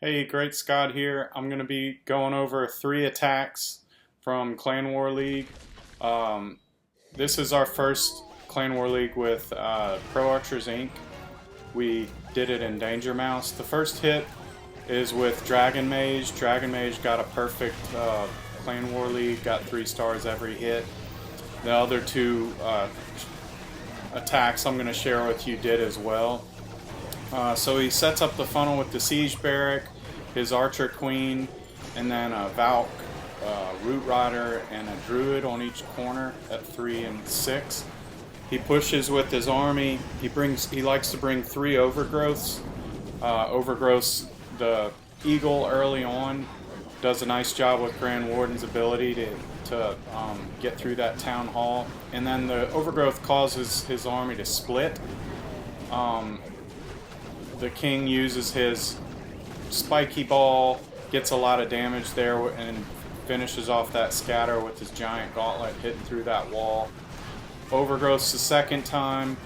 Hey, Great Scott here. I'm going to be going over 3 attacks from Clan War League. Um, this is our first Clan War League with Pro Archers Inc. We did it in Dangermouse. The first hit is with Dragon Mage. Dragon Mage got a perfect Clan War League, got 3 stars every hit. The other 2 attacks I'm going to share with you did as well. So he sets up the funnel with the Siege Barrack, his Archer Queen, and then a Valk, Root Rider, and a Druid on each corner at 3 and 6. He pushes with his army. He likes to bring 3 Overgrowths. The Eagle early on does a nice job with Grand Warden's ability to get through that Town Hall. And then the Overgrowth causes his army to split. The king uses his spiky ball, gets a lot of damage there, and finishes off that scatter with his giant gauntlet hitting through that wall. Overgrowth's the second time,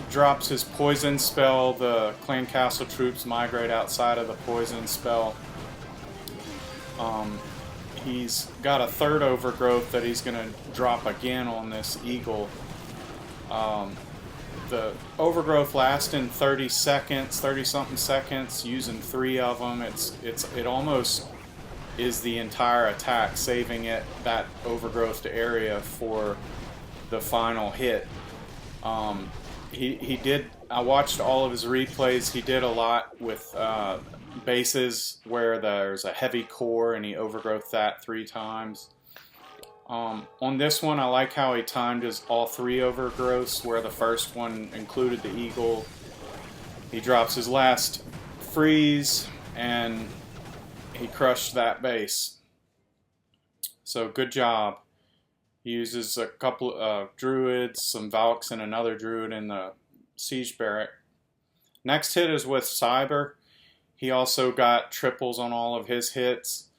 drops his poison spell. The clan castle troops migrate outside of the poison spell. He's got a third Overgrowth that he's going to drop again on this eagle. The Overgrowth lasts in 30 seconds, 30-something seconds, using 3 of them. It almost is the entire attack, saving that Overgrowth area for the final hit. I watched all of his replays. He did a lot with bases where there's a heavy core, and he Overgrowth that 3 times. On this one, I like how he timed all 3 Overgrowths, where the first one included the eagle. He drops his last freeze, and he crushed that base. So good job. He uses a couple of druids, some Valks, and another druid in the Siege Barrack. Next hit is with Cyber. He also got triples on all of his hits.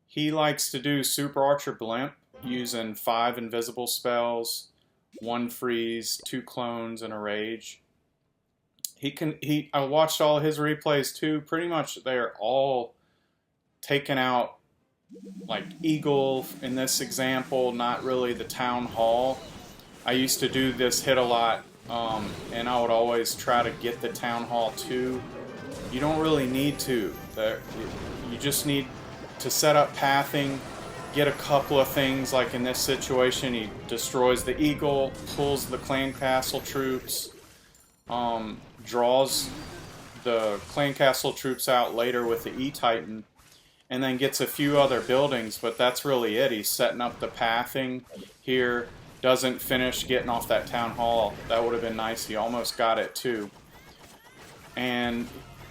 He likes to do Super Archer Blimp, using 5 invisible spells, 1 freeze, 2 clones, and a rage. I watched all his replays too. Pretty much they're all taken out, like Eagle in this example, not really the Town Hall. I used to do this hit a lot, and I would always try to get the Town Hall too. You don't really need to. You just need to set up pathing, get a couple of things. Like in this situation, he destroys the eagle, pulls the clan castle troops, draws the clan castle troops out later with the E-Titan, and then gets a few other buildings, but that's really it. He's setting up the pathing here, doesn't finish getting off that Town Hall. That would have been nice. He almost got it too. And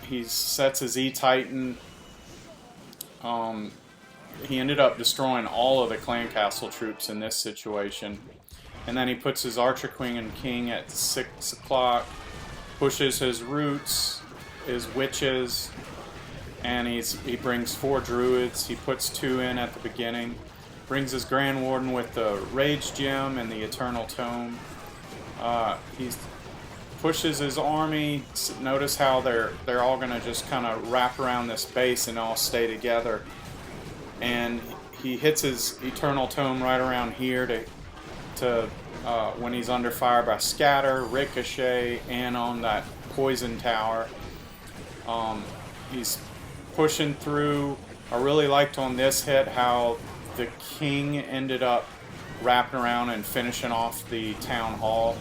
he sets his E-Titan. He ended up destroying all of the clan castle troops in this situation. And then he puts his Archer Queen and King at 6 o'clock, pushes his roots, his witches, and he brings 4 druids. He puts 2 in at the beginning. Brings his Grand Warden with the Rage Gem and the Eternal Tome. He pushes his army. Notice how they're all going to just kind of wrap around this base and all stay together. And he hits his Eternal Tome right around here when he's under fire by Scatter, Ricochet, and on that Poison Tower. He's pushing through. I really liked on this hit how the king ended up wrapping around and finishing off the Town Hall.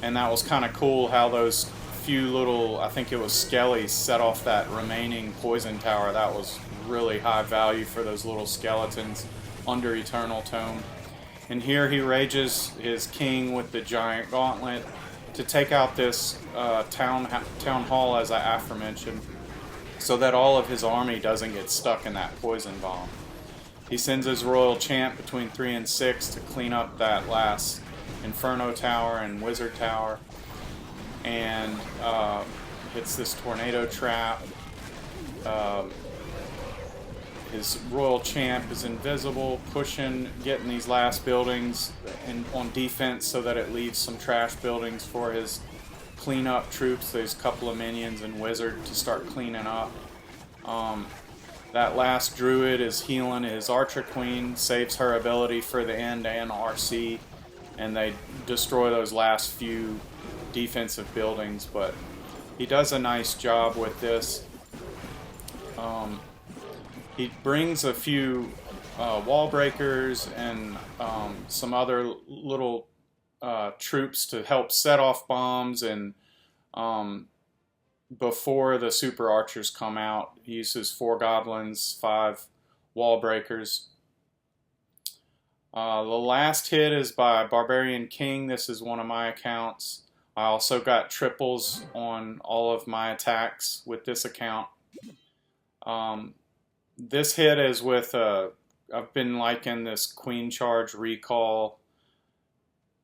And that was kind of cool how those few little, I think it was Skellies, set off that remaining Poison Tower. That was really high value for those little skeletons under Eternal Tome. And here he rages his king with the giant gauntlet to take out this town hall, as I aforementioned, so that all of his army doesn't get stuck in that poison bomb. He sends his royal champ between 3 and 6 to clean up that last Inferno Tower and Wizard Tower, and hits this tornado trap. His royal champ is invisible, pushing, getting these last buildings on defense so that it leaves some trash buildings for his cleanup troops. There's a couple of minions and wizard to start cleaning up. That last druid is healing his archer queen, saves her ability for the end and RC, and they destroy those last few defensive buildings. But he does a nice job with this. He brings a few wall breakers and some other little troops to help set off bombs, and before the super archers come out, he uses 4 goblins, 5 wall breakers. The last hit is by Barbarian King. This is one of my accounts. I also got triples on all of my attacks with this account. This hit is with I've been liking this Queen Charge recall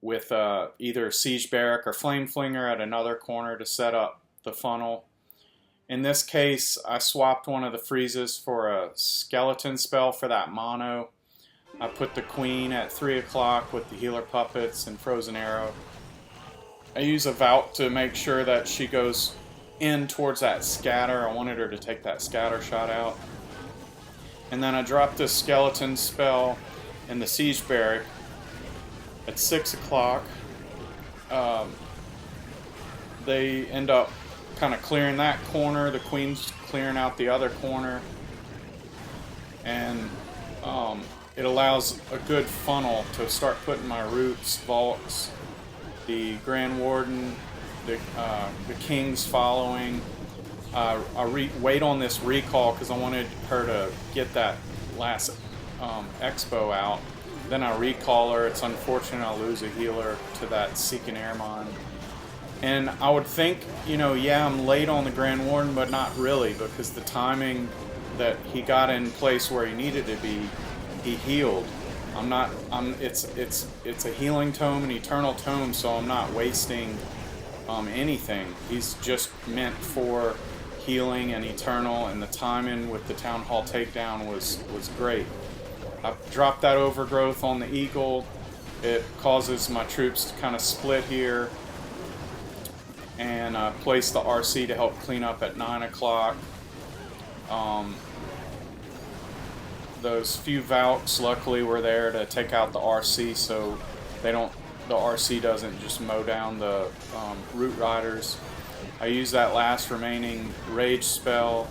with either Siege Barrack or Flame Flinger at another corner to set up the funnel. In this case, I swapped one of the freezes for a skeleton spell for that mono. I put the Queen at 3 o'clock with the healer puppets and Frozen Arrow. I use a Vault to make sure that she goes in towards that scatter. I wanted her to take that scatter shot out. And then I dropped this skeleton spell in the Siege Barrack at 6 o'clock. They end up kind of clearing that corner. The Queen's clearing out the other corner. And it allows a good funnel to start putting my roots, vaults, the Grand Warden, the King's following. I wait on this recall because I wanted her to get that last expo out. Then I recall her. It's unfortunate I lose a healer to that Seeking Airmine. And I would think, yeah, I'm late on the Grand Warden, but not really, because the timing that he got in place where he needed to be, he healed. It's a healing tome, an eternal tome, so I'm not wasting anything. He's just meant for healing and eternal, and the timing with the Town Hall takedown was great. I dropped that overgrowth on the Eagle. It causes my troops to kind of split here, and I placed the RC to help clean up at 9 o'clock. Those few Valks luckily were there to take out the RC, so the RC doesn't just mow down the Root Riders. I used that last remaining Rage spell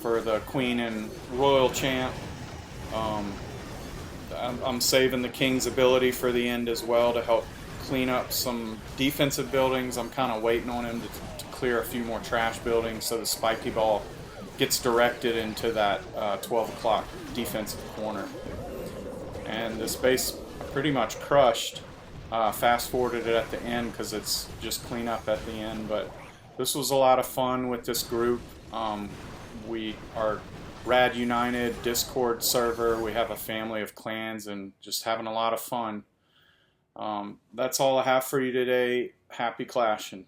for the Queen and Royal Champ. I'm saving the King's ability for the end as well to help clean up some defensive buildings. I'm kind of waiting on him to clear a few more trash buildings so the Spiky Ball gets directed into that 12 o'clock defensive corner. And this base pretty much crushed. Fast forwarded it at the end because it's just clean up at the end, but this was a lot of fun with this group. We are Rad United Discord server. We have a family of clans and just having a lot of fun. That's all I have for you today. Happy clashing.